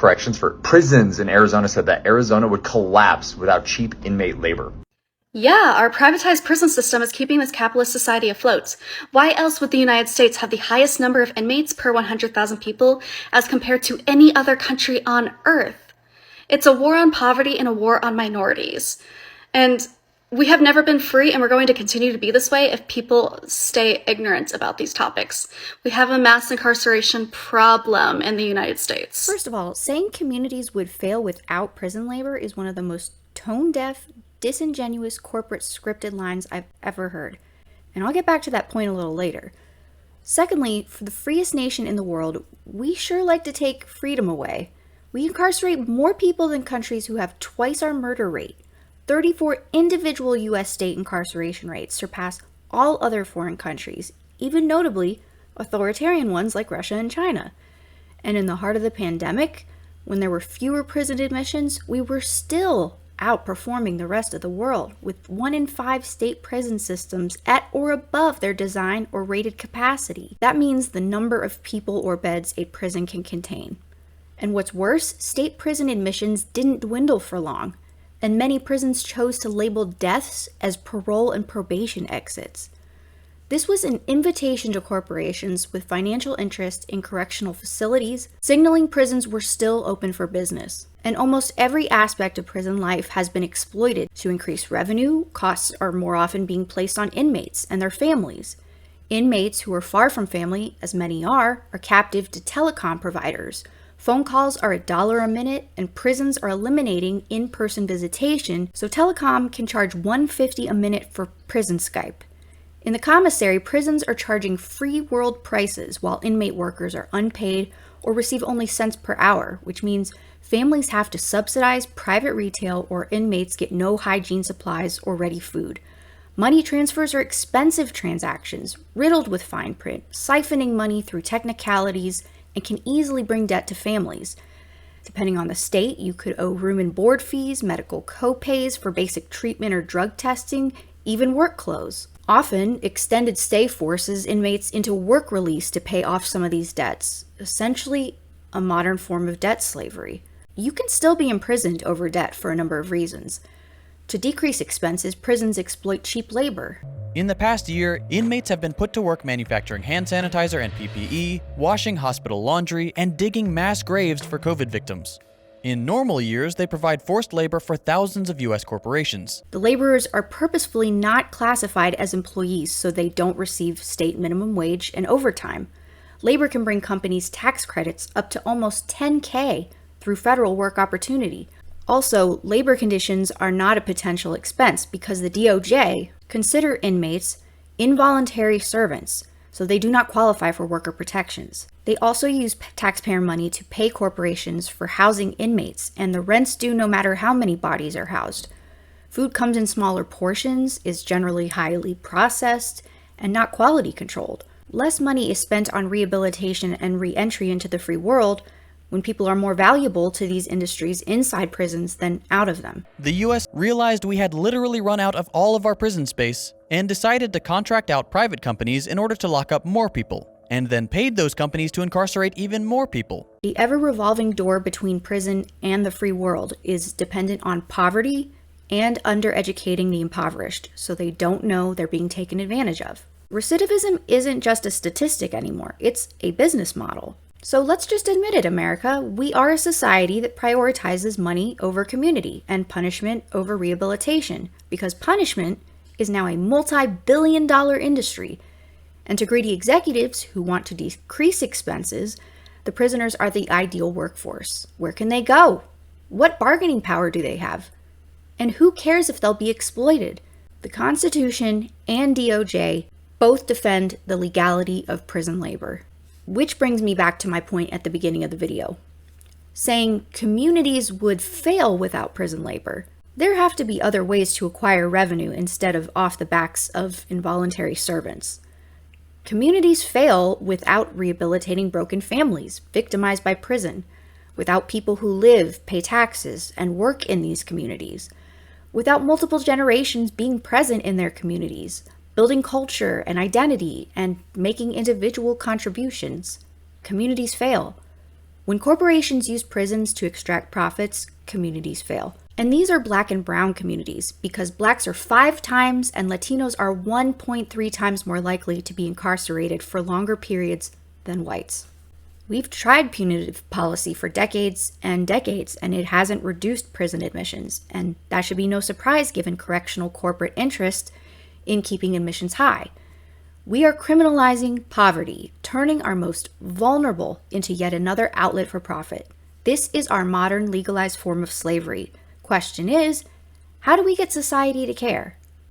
Corrections for Prisons in Arizona said that Arizona would collapse without cheap inmate labor. Yeah, our privatized prison system is keeping this capitalist society afloat. Why else would the United States have the highest number of inmates per 100,000 people as compared to any other country on Earth? It's a war on poverty and a war on minorities. And we have never been free, and we're going to continue to be this way if people stay ignorant about these topics. We have a mass incarceration problem in the United States. First of all, saying communities would fail without prison labor is one of the most tone-deaf, disingenuous corporate scripted lines I've ever heard. And I'll get back to that point a little later. Secondly, for the freest nation in the world, we sure like to take freedom away. We incarcerate more people than countries who have twice our murder rate. 34 individual U.S. state incarceration rates surpass all other foreign countries, even notably authoritarian ones like Russia and China. And in the heart of the pandemic, when there were fewer prison admissions, we were still outperforming the rest of the world, with 1 in 5 state prison systems at or above their design or rated capacity. That means the number of people or beds a prison can contain. And what's worse, state prison admissions didn't dwindle for long, and many prisons chose to label deaths as parole and probation exits. This was an invitation to corporations with financial interest in correctional facilities, signaling prisons were still open for business. And almost every aspect of prison life has been exploited to increase revenue. Costs are more often being placed on inmates and their families. Inmates who are far from family, as many are captive to telecom providers. Phone calls are $1 a minute, and prisons are eliminating in-person visitation, so telecom can charge $1.50 a minute for prison Skype. In the commissary, prisons are charging free world prices while inmate workers are unpaid or receive only cents per hour, which means families have to subsidize private retail or inmates get no hygiene supplies or ready food. Money transfers are expensive transactions, riddled with fine print, siphoning money through technicalities, and can easily bring debt to families. Depending on the state, you could owe room and board fees, medical co-pays for basic treatment or drug testing, even work clothes. Often, extended stay forces inmates into work release to pay off some of these debts, essentially a modern form of debt slavery. You can still be imprisoned over debt for a number of reasons. To decrease expenses, prisons exploit cheap labor. In the past year, inmates have been put to work manufacturing hand sanitizer and PPE, washing hospital laundry, and digging mass graves for COVID victims. In normal years, they provide forced labor for thousands of U.S. corporations. The laborers are purposefully not classified as employees so they don't receive state minimum wage and overtime. Labor can bring companies tax credits up to almost $10,000 through federal work opportunity. Also, labor conditions are not a potential expense because the DOJ consider inmates involuntary servants, so they do not qualify for worker protections. They also use taxpayer money to pay corporations for housing inmates, and the rent's due no matter how many bodies are housed. Food comes in smaller portions, is generally highly processed, and not quality controlled. Less money is spent on rehabilitation and re-entry into the free world when people are more valuable to these industries inside prisons than out of them. The U.S. realized we had literally run out of all of our prison space and decided to contract out private companies in order to lock up more people, and then paid those companies to incarcerate even more people. The ever-revolving door between prison and the free world is dependent on poverty and undereducating the impoverished, so they don't know they're being taken advantage of. Recidivism isn't just a statistic anymore, it's a business model. So let's just admit it, America. We are a society that prioritizes money over community and punishment over rehabilitation, because punishment is now a multi-billion-dollar industry. And to greedy executives who want to decrease expenses, the prisoners are the ideal workforce. Where can they go? What bargaining power do they have? And who cares if they'll be exploited? The Constitution and DOJ both defend the legality of prison labor. Which brings me back to my point at the beginning of the video. Saying communities would fail without prison labor. There have to be other ways to acquire revenue instead of off the backs of involuntary servants. Communities fail without rehabilitating broken families victimized by prison, without people who live, pay taxes, and work in these communities, without multiple generations being present in their communities, building culture and identity, and making individual contributions. Communities fail. When corporations use prisons to extract profits, communities fail. And these are Black and brown communities, because Blacks are 5 times and Latinos are 1.3 times more likely to be incarcerated for longer periods than whites. We've tried punitive policy for decades, and it hasn't reduced prison admissions, and that should be no surprise given correctional corporate interest in keeping admissions high. We are criminalizing poverty, turning our most vulnerable into yet another outlet for profit. This is our modern legalized form of slavery. Question is, how do we get society to care?